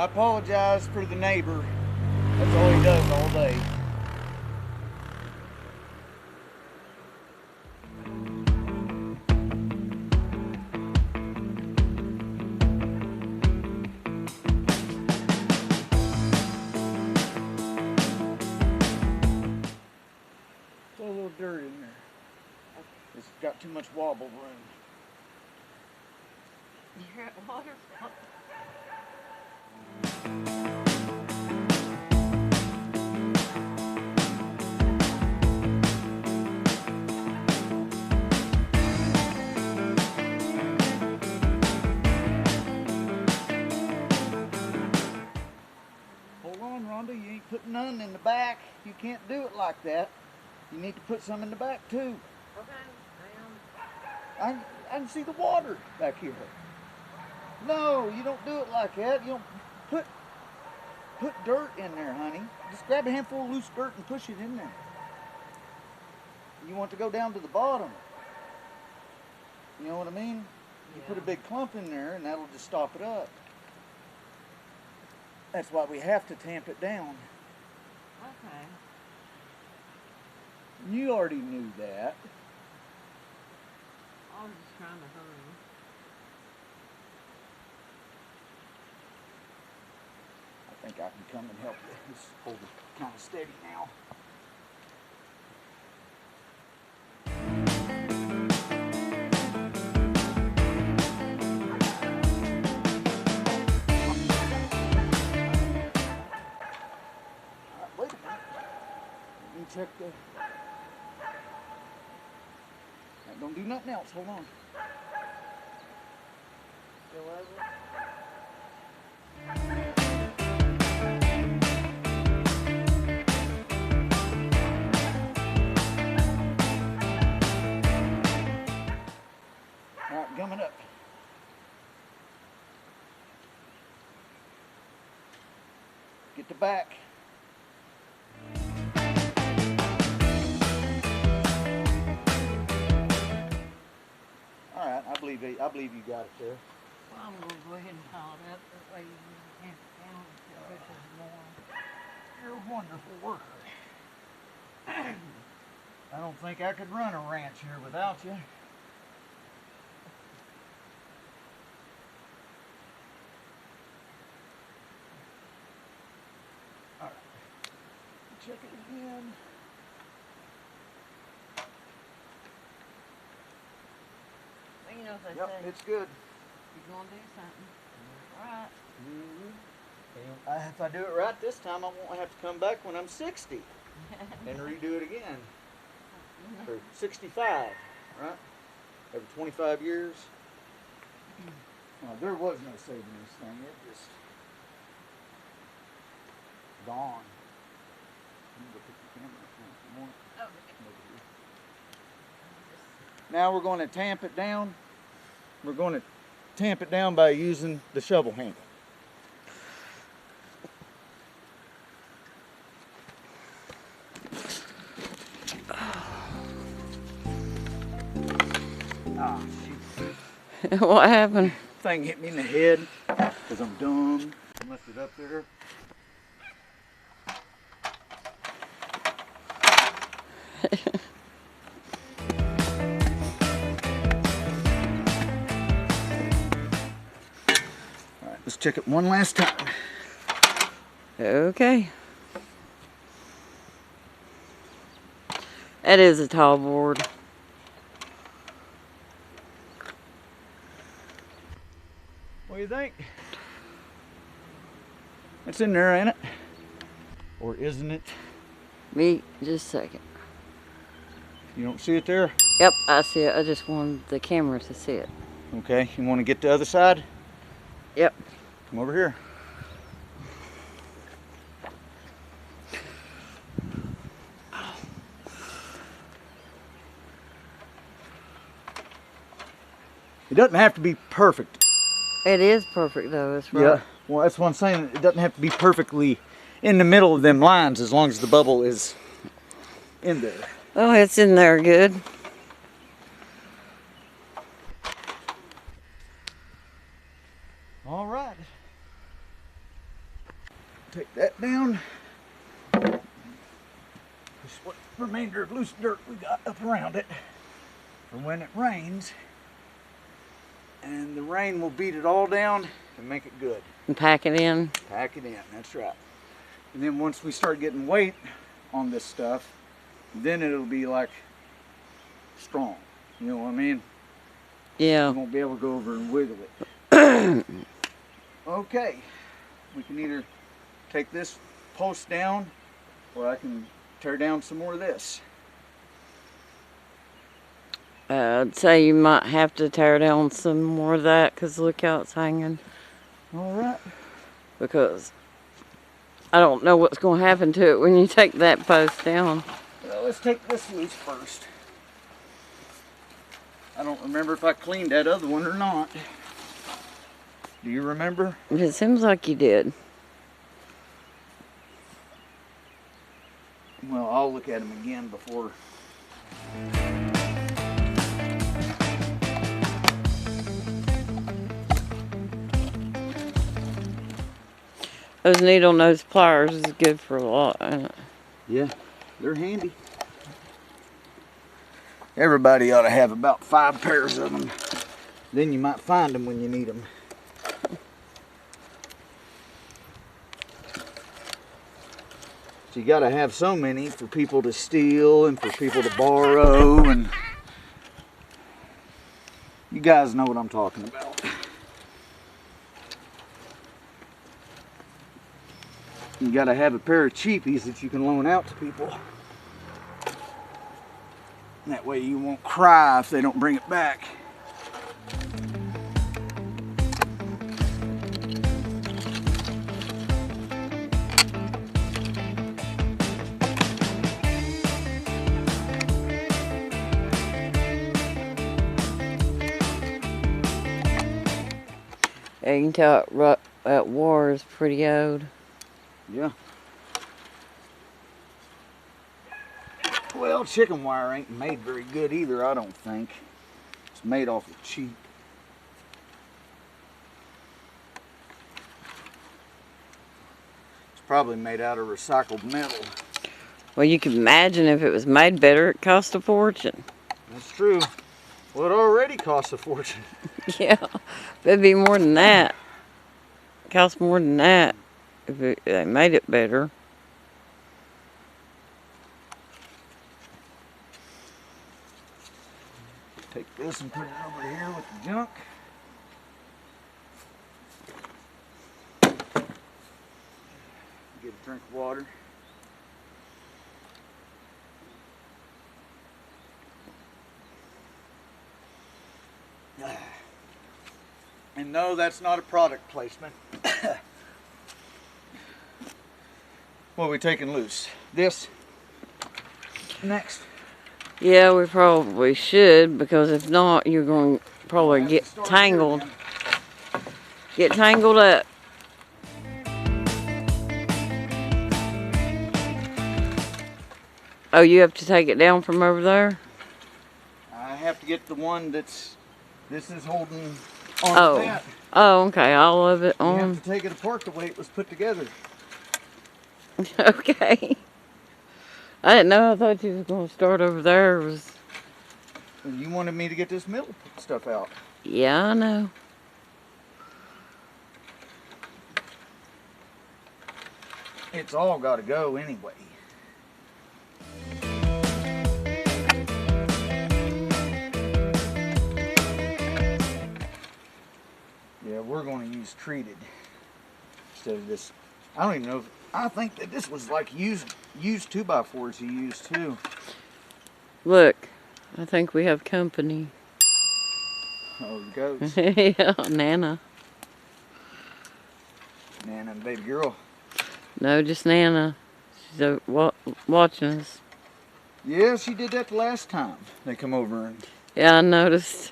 I apologize for the neighbor. That's all he does all day. There's a little dirt in there. It's got too much wobble room. You're at water. Hold on, Rhonda. You ain't putting none in the back. You can't do it like that. You need to put some in the back too. Okay, I can see the water back here. No, you don't do it like that. You don't put dirt in there, honey. Just grab a handful of loose dirt and push it in there. You want to go down to the bottom. You know what I mean? You put a big clump in there and that'll just stop it up. That's why we have to tamp it down. Okay. You already knew that. I was just trying to hurry. I think I can come and help you. Just hold it kind of steady now. Alright, wait a minute. Let me check the... Don't do nothing else. Hold on. Still over? All right, gumming up. Get the back. All right, I believe you got it there. Well, I'm going to go ahead and pile it up. That way you can tamp it down until it pushes more. You're a wonderful worker. I don't think I could run a ranch here without you. All right, check it again. Well, you know what they Yep, say. it's good. You're going to do something. Right. If I do it right this time, I won't have to come back when I'm 60 and redo it again. Or 65, right? Every 25 years. There was no saving this thing. It just gone. I'm gonna put the camera up if you want. Okay. Now we're going to tamp it down. We're going to tamp it down by using the shovel handle. Ah, shoot. What happened? Thing hit me in the head because I'm dumb. I left it up there. All right, let's check it one last time. Okay. That is a tall board. What do you think? It's in there, ain't it? Or isn't it? Me, just a second. You don't see it there? Yep, I see it. I just wanted the camera to see it. Okay, you want to get the other side? Yep. Come over here. It doesn't have to be perfect. It is perfect though, it's right. Yeah, well that's what I'm saying. It doesn't have to be perfectly in the middle of them lines as long as the bubble is in there. Oh, it's in there good. All right. Take that down. Push what remainder of loose dirt we got up around it for when it rains. And the rain will beat it all down and make it good. And pack it in. Pack it in, that's right. And then once we start getting weight on this stuff, then it'll be like strong. You know what I mean? Yeah. You won't be able to go over and wiggle it. Okay. We can either take this post down, or I can tear down some more of this. I'd say you might have to tear down some more of that, because look how it's hanging. All right. Because I don't know what's going to happen to it when you take that post down. Well, let's take this loose first. I don't remember if I cleaned that other one or not. Do you remember? It seems like you did. Well, I'll look at them again before. Those needle nose pliers is good for a lot, ain't it? Yeah, they're handy. Everybody ought to have about 5 pairs of them. Then you might find them when you need them. So you got to have so many for people to steal and for people to borrow, and you guys know what I'm talking about. You got to have a pair of cheapies that you can loan out to people. That way you won't cry if they don't bring it back. Yeah, you can tell that war is pretty old. Yeah. Well, chicken wire ain't made very good either, I don't think. It's made awful cheap. It's probably made out of recycled metal. Well, you can imagine if it was made better, it cost a fortune. That's true. Well, it already costs a fortune. Yeah, it'd be more than that. It costs more than that if they made it better. Take this and put it over here with the junk. Get a drink of water. And no, that's not a product placement. What are we taking loose? This? Next? Yeah, we probably should, because if not, you're going to probably get tangled. Get tangled up. Oh, you have to take it down from over there? I have to get the one that's, this is holding on to that. Oh, okay, all of it You on. have to take it apart the way it was put together. Okay. I didn't know. I thought you was going to start over there. You wanted me to get this middle stuff out. Yeah, I know. It's all got to go anyway. Yeah, we're going to use treated instead of this. I don't even know if, I think that this was like used 2x4s he used too. Look, I think we have company. Oh, the goats. Yeah, Nana. Nana and baby girl. No, just Nana. She's watching us. Yeah, she did that the last time they come over and Yeah, I noticed.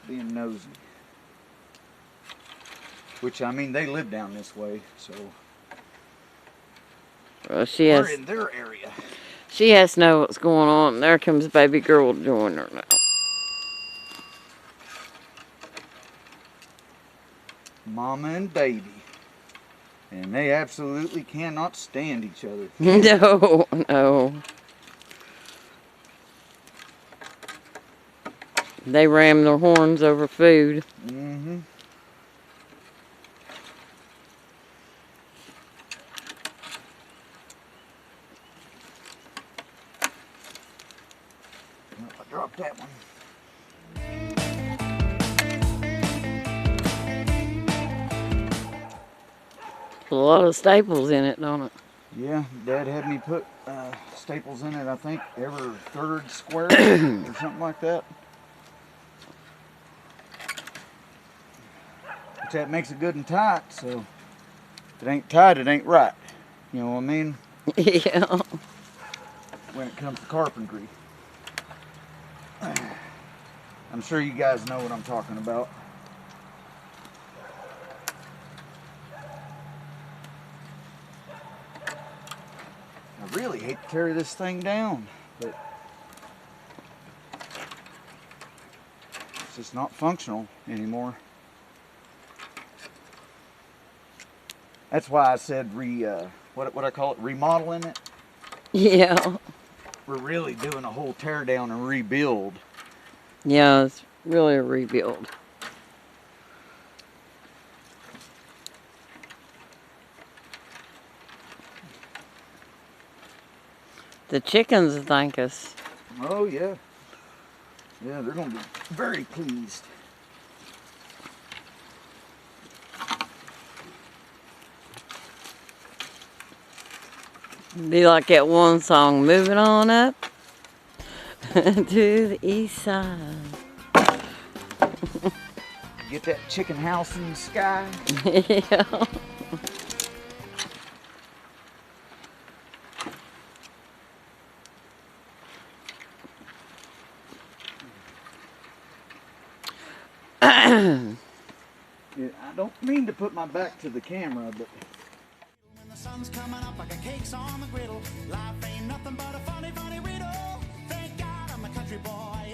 being nosy. Which, I mean, they live down this way, so Well, we're in their area. she has to know what's going on. There comes baby girl to join her now. Mama and baby. And they absolutely cannot stand each other. No, no. They ram their horns over food. Mm-hmm. I dropped that one. A lot of staples in it, don't it? Yeah, Dad had me put staples in it, I think, every third square or something like that. But that makes it good and tight, so if it ain't tight, it ain't right. You know what I mean? Yeah. When it comes to carpentry. I'm sure you guys know what I'm talking about. I really hate to carry this thing down, but it's just not functional anymore. That's why I said what I call it, remodeling it. Yeah. We're really doing a whole tear down and rebuild. Yeah, it's really a rebuild. The chickens thank us. Oh yeah. Yeah, they're gonna be very pleased. Be like that one song, moving on up to the east side. Get that chicken house in the sky. Yeah. Yeah, I don't mean to put my back to the camera, but When the sun's coming up like a cake's on the griddle, life ain't nothing but a funny, funny riddle. Thank God I'm a country boy.